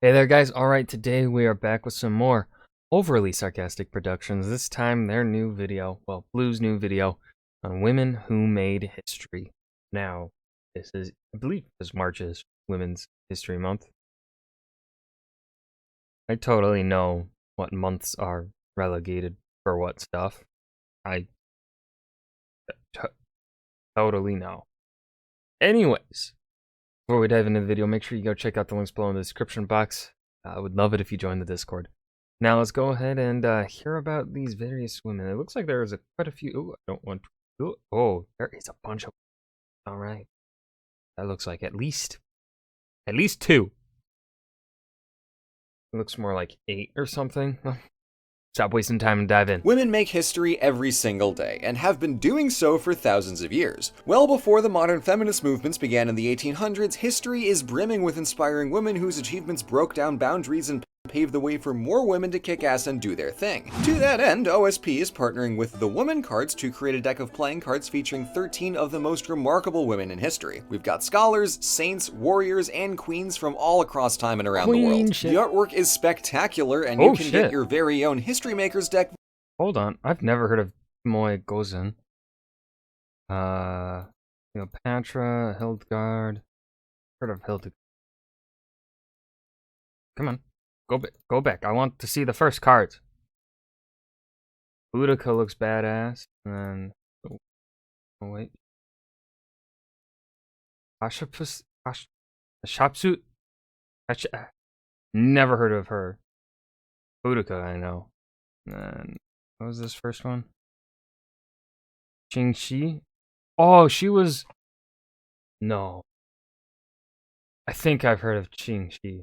Hey there guys, alright, today we are back with some more overly sarcastic productions, this time their new video, well, Blue's new video, on women who made history. Now, this is, I believe this March is Women's History Month. I totally know what months are relegated for what stuff. I totally know. Anyways, before we dive into the video, make sure you go check out the links below in the description box. I would love it if you join the Discord. Now let's go ahead and hear about these various women. It looks like there is quite a few. Ooh, I don't want to. Ooh, oh, there is a bunch of. All right, that looks like at least two. It looks more like 8 or something. Stop wasting time and dive in. Women make history every single day, and have been doing so for thousands of years. Well before the modern feminist movements began in the 1800s, history is brimming with inspiring women whose achievements broke down boundaries and paved the way for more women to kick ass and do their thing. To that end, OSP is partnering with the Woman Cards to create a deck of playing cards featuring 13 of the most remarkable women in history. We've got scholars, saints, warriors, and queens from all across time and around the world. The artwork is spectacular, and you can get your very own History Makers deck. Hold on, I've never heard of Moy Gozen. Cleopatra, Hildegard. Heard of Hildegard. Come on. Go back. I want to see the first cards. Boudica looks badass. And then, oh wait. Shapsut? Never heard of her. Boudica, I know. And then, what was this first one? Qingxi? Oh, she was... No. I think I've heard of Qingxi.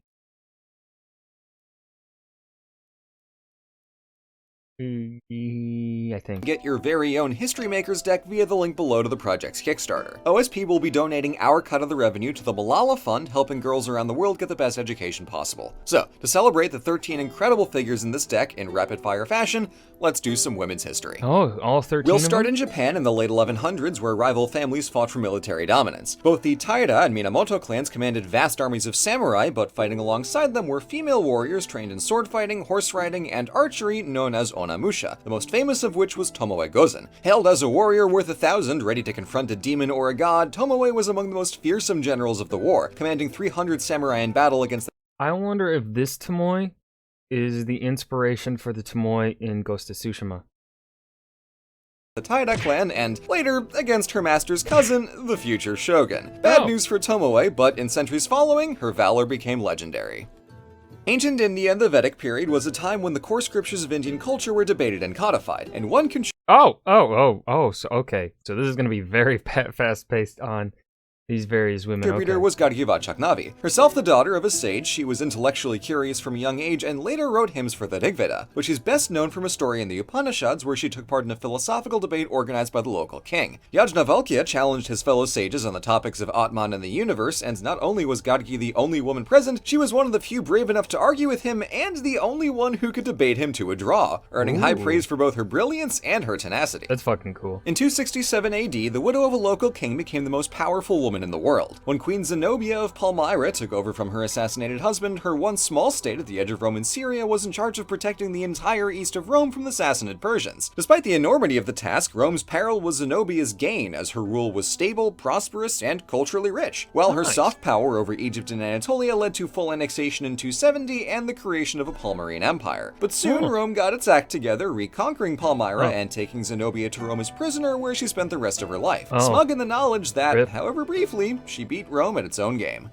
I think. Get your very own History Makers deck via the link below to the project's Kickstarter. OSP will be donating our cut of the revenue to the Malala Fund, helping girls around the world get the best education possible. So, to celebrate the 13 incredible figures in this deck in rapid-fire fashion, let's do some women's history. Oh, all 13 We'll start in Japan in the late 1100s, where rival families fought for military dominance. Both the Taira and Minamoto clans commanded vast armies of samurai, but fighting alongside them were female warriors trained in sword fighting, horse riding, and archery known as Onamusha, the most famous of which was Tomoe Gozen. Hailed as a warrior worth 1,000, ready to confront a demon or a god, Tomoe was among the most fearsome generals of the war, commanding 300 samurai in battle against the... I wonder if this Tomoe is the inspiration for the Tomoe in Ghost of Tsushima. The Taira clan, and later against her master's cousin, the future shogun. Bad news for Tomoe, but in centuries following, her valor became legendary. Ancient India in the Vedic period was a time when the core scriptures of Indian culture were debated and codified, and one so okay. So this is going to be very fast-paced on these various women. Contributor was Gargiva Chaknavi. Herself the daughter of a sage, she was intellectually curious from a young age and later wrote hymns for the Rigveda, but she's best known from a story in the Upanishads where she took part in a philosophical debate organized by the local king. Yajnavalkya challenged his fellow sages on the topics of Atman and the universe, and not only was Gargi the only woman present, she was one of the few brave enough to argue with him and the only one who could debate him to a draw, earning high praise for both her brilliance and her tenacity. That's fucking cool. In 267 AD, the widow of a local king became the most powerful woman in the world. When Queen Zenobia of Palmyra took over from her assassinated husband, her once small state at the edge of Roman Syria was in charge of protecting the entire east of Rome from the Sassanid Persians. Despite the enormity of the task, Rome's peril was Zenobia's gain, as her rule was stable, prosperous, and culturally rich, while her soft power over Egypt and Anatolia led to full annexation in 270 and the creation of a Palmyrene empire. But soon Rome got its act together, reconquering Palmyra and taking Zenobia to Rome as prisoner, where she spent the rest of her life, smug in the knowledge that, however briefly, she beat Rome at its own game.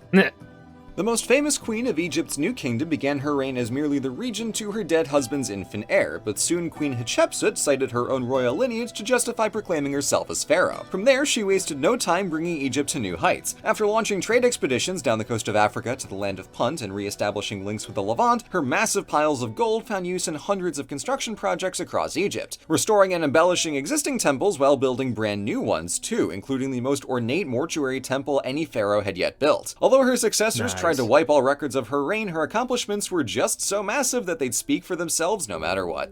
The most famous queen of Egypt's new kingdom began her reign as merely the regent to her dead husband's infant heir, but soon Queen Hatshepsut cited her own royal lineage to justify proclaiming herself as pharaoh. From there, she wasted no time bringing Egypt to new heights. After launching trade expeditions down the coast of Africa to the land of Punt and re-establishing links with the Levant, her massive piles of gold found use in hundreds of construction projects across Egypt, restoring and embellishing existing temples while building brand new ones too, including the most ornate mortuary temple any pharaoh had yet built. Although her successors tried to wipe all records of her reign, her accomplishments were just so massive that they'd speak for themselves no matter what.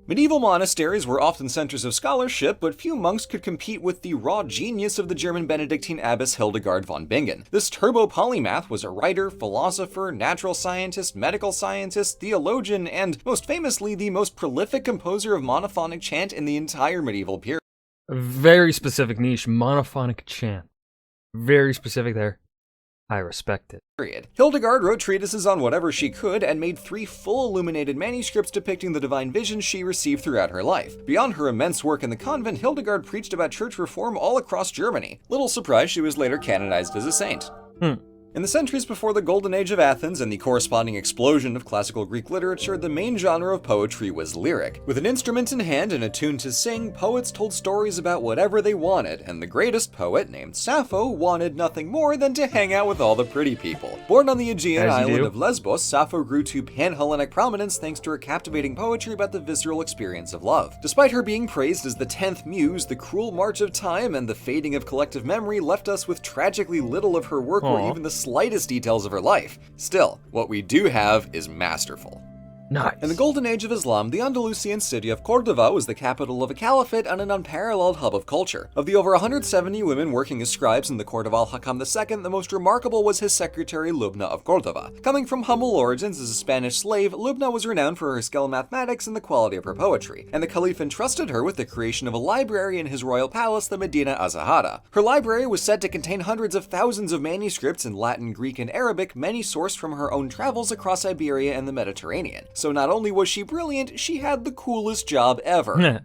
Medieval monasteries were often centers of scholarship, but few monks could compete with the raw genius of the German Benedictine abbess Hildegard von Bingen. This turbo polymath was a writer, philosopher, natural scientist, medical scientist, theologian, and, most famously, the most prolific composer of monophonic chant in the entire medieval period. A very specific niche, monophonic chant. Very specific there. I respect it. Hildegard wrote treatises on whatever she could and made 3 full illuminated manuscripts depicting the divine visions she received throughout her life. Beyond her immense work in the convent, Hildegard preached about church reform all across Germany. Little surprise she was later canonized as a saint. In the centuries before the Golden Age of Athens and the corresponding explosion of classical Greek literature, the main genre of poetry was lyric. With an instrument in hand and a tune to sing, poets told stories about whatever they wanted, and the greatest poet, named Sappho, wanted nothing more than to hang out with all the pretty people. Born on the Aegean island of Lesbos, Sappho grew to pan-Hellenic prominence thanks to her captivating poetry about the visceral experience of love. Despite her being praised as the 10th muse, the cruel march of time and the fading of collective memory left us with tragically little of her work or even the slightest details of her life. Still, what we do have is masterful. Nice. In the Golden Age of Islam, the Andalusian city of Cordova was the capital of a caliphate and an unparalleled hub of culture. Of the over 170 women working as scribes in the court of Al-Hakam II, the most remarkable was his secretary Lubna of Cordova. Coming from humble origins as a Spanish slave, Lubna was renowned for her skill in mathematics and the quality of her poetry, and the caliph entrusted her with the creation of a library in his royal palace, the Medina Az-Zahara. Her library was said to contain hundreds of thousands of manuscripts in Latin, Greek, and Arabic, many sourced from her own travels across Iberia and the Mediterranean. So not only was she brilliant, she had the coolest job ever.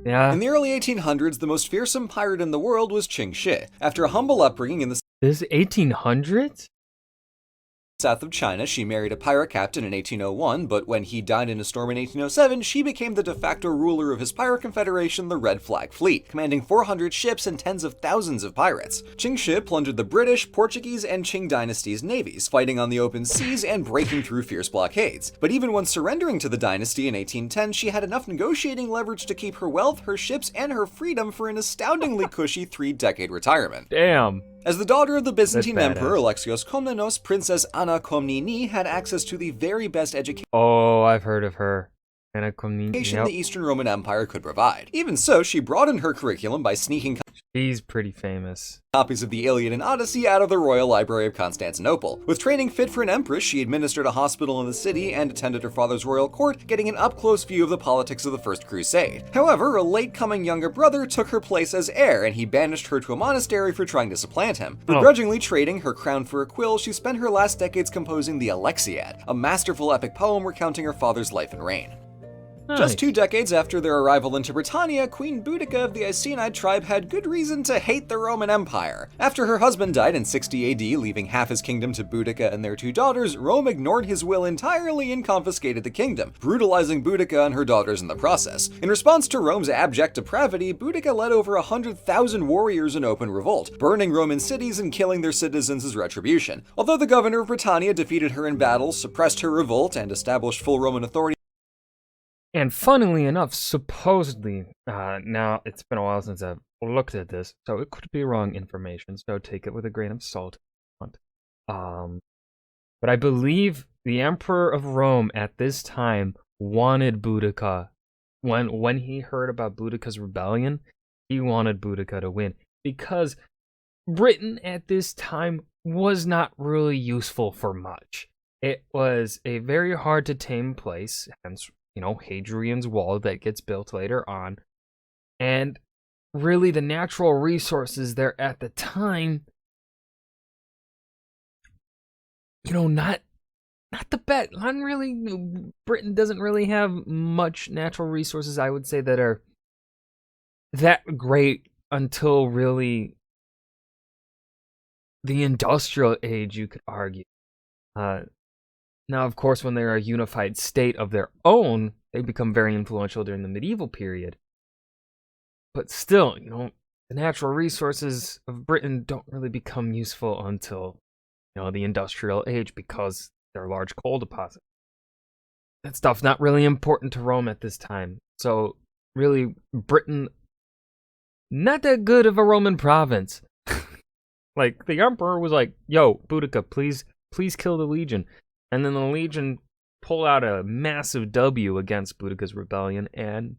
Yeah. In the early 1800s, the most fearsome pirate in the world was Qing Shi. After a humble upbringing in the This is 1800s? south of China, she married a pirate captain in 1801, but when he died in a storm in 1807, she became the de facto ruler of his pirate confederation, the Red Flag Fleet, commanding 400 ships and tens of thousands of pirates. Qing Shi plundered the British, Portuguese, and Qing dynasty's navies, fighting on the open seas and breaking through fierce blockades. But even when surrendering to the dynasty in 1810, she had enough negotiating leverage to keep her wealth, her ships, and her freedom for an astoundingly cushy 3-decade retirement. Damn. As the daughter of the Byzantine Emperor Alexios Komnenos, Princess Anna Komnene had access to the very best education Oh, I've heard of her. Anna Komnene. the Eastern Roman Empire could provide. Even so, she broadened her curriculum by sneaking She's pretty famous. copies of the Iliad and Odyssey out of the Royal Library of Constantinople. With training fit for an empress, she administered a hospital in the city and attended her father's royal court, getting an up-close view of the politics of the First Crusade. However, a late-coming younger brother took her place as heir, and he banished her to a monastery for trying to supplant him. Begrudgingly trading her crown for a quill, she spent her last decades composing the Alexiad, a masterful epic poem recounting her father's life and reign. Nice. Just 2 decades after their arrival into Britannia, Queen Boudica of the Iceni tribe had good reason to hate the Roman Empire. After her husband died in 60 AD, leaving half his kingdom to Boudica and their 2 daughters, Rome ignored his will entirely and confiscated the kingdom, brutalizing Boudica and her daughters in the process. In response to Rome's abject depravity, Boudica led over 100,000 warriors in open revolt, burning Roman cities and killing their citizens as retribution. Although the governor of Britannia defeated her in battle, suppressed her revolt, and established full Roman authority, And funnily enough, supposedly, now it's been a while since I've looked at this, so it could be wrong information, so take it with a grain of salt. But I believe the Emperor of Rome at this time wanted Boudica. When he heard about Boudica's rebellion, he wanted Boudica to win, because Britain at this time was not really useful for much. It was a very hard to tame place, hence Hadrian's Wall that gets built later on. And really the natural resources there at the time, not the best. Not really, Britain doesn't really have much natural resources, I would say, that are that great until really the industrial age, you could argue. Now, of course, when they're a unified state of their own, they become very influential during the medieval period. But still, the natural resources of Britain don't really become useful until, the industrial age, because they're large coal deposits. That stuff's not really important to Rome at this time. So, really, Britain, not that good of a Roman province. Like, the emperor was like, yo, Boudica, please kill the legion. And then the legion pull out a massive W against Boudica's rebellion, and,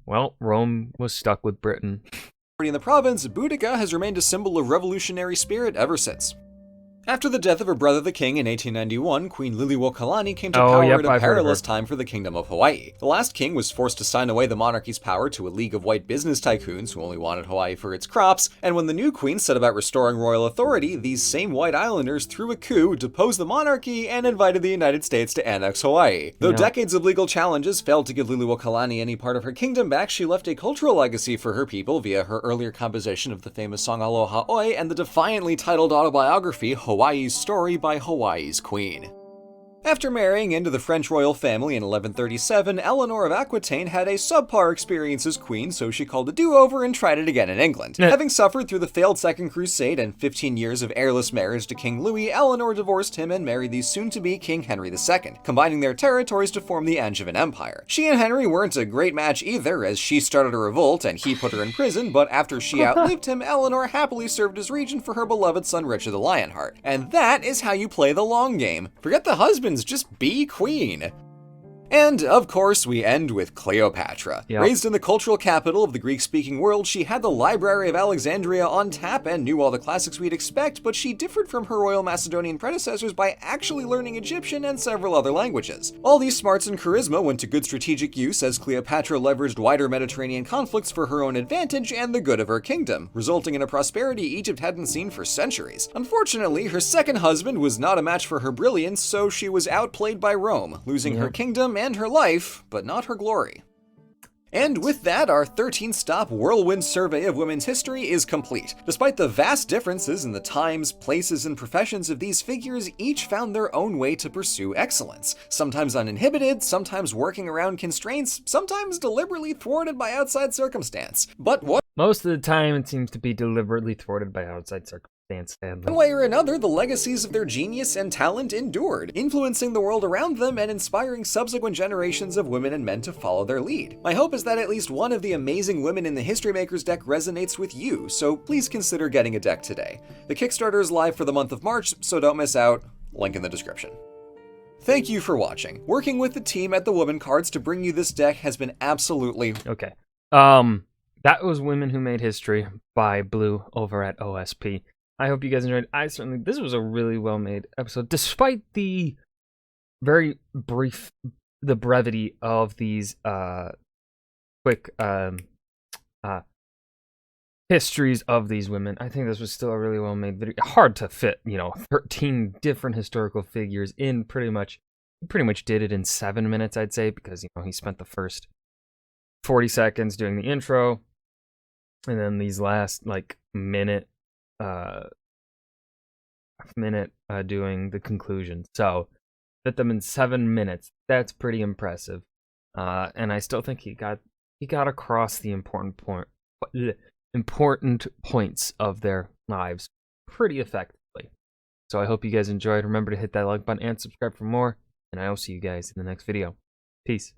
well, Rome was stuck with Britain. In the province, Boudica has remained a symbol of revolutionary spirit ever since. After the death of her brother the king in 1891, Queen Liliuokalani came to power at a perilous time for the Kingdom of Hawaii. The last king was forced to sign away the monarchy's power to a league of white business tycoons who only wanted Hawaii for its crops, and when the new queen set about restoring royal authority, these same white islanders threw a coup, deposed the monarchy, and invited the United States to annex Hawaii. Though decades of legal challenges failed to give Liliuokalani any part of her kingdom back, she left a cultural legacy for her people via her earlier composition of the famous song Aloha Oi and the defiantly titled autobiography Hawaii's Story by Hawaii's Queen. After marrying into the French royal family in 1137, Eleanor of Aquitaine had a subpar experience as queen, so she called a do-over and tried it again in England. Having suffered through the failed Second Crusade and 15 years of heirless marriage to King Louis, Eleanor divorced him and married the soon-to-be King Henry II, combining their territories to form the Angevin Empire. She and Henry weren't a great match either, as she started a revolt and he put her in prison, but after she outlived him, Eleanor happily served as regent for her beloved son Richard the Lionheart. And that is how you play the long game. Forget the husbands, just be queen. And, of course, we end with Cleopatra. Yep. Raised in the cultural capital of the Greek-speaking world, she had the Library of Alexandria on tap and knew all the classics we'd expect, but she differed from her royal Macedonian predecessors by actually learning Egyptian and several other languages. All these smarts and charisma went to good strategic use as Cleopatra leveraged wider Mediterranean conflicts for her own advantage and the good of her kingdom, resulting in a prosperity Egypt hadn't seen for centuries. Unfortunately, her second husband was not a match for her brilliance, so she was outplayed by Rome, losing her kingdom and her life, but not her glory. And with that, our 13-stop whirlwind survey of women's history is complete. Despite the vast differences in the times, places, and professions of these figures, each found their own way to pursue excellence. Sometimes uninhibited, sometimes working around constraints, sometimes deliberately thwarted by outside circumstance. But most of the time, it seems to be deliberately thwarted by outside circumstance. One way or another, the legacies of their genius and talent endured, influencing the world around them and inspiring subsequent generations of women and men to follow their lead. My hope is that at least one of the amazing women in the History Makers deck resonates with you, so please consider getting a deck today. The Kickstarter is live for the month of March, so don't miss out. Link in the description. Thank you for watching. Working with the team at the Woman Cards to bring you this deck has been absolutely... Okay. That was Women Who Made History by Blue over at OSP. I hope you guys enjoyed. This was a really well-made episode, despite the very brief, the brevity of these quick histories of these women. I think this was still a really well-made video. Hard to fit, 13 different historical figures in pretty much did it in 7 minutes, I'd say, because, he spent the first 40 seconds doing the intro, and then these last, minute doing the conclusion. So fit them in 7 minutes. That's pretty impressive. And I still think he got across the important points of their lives pretty effectively. So I hope you guys enjoyed. Remember to hit that like button and subscribe for more, and I will see you guys in the next video. Peace.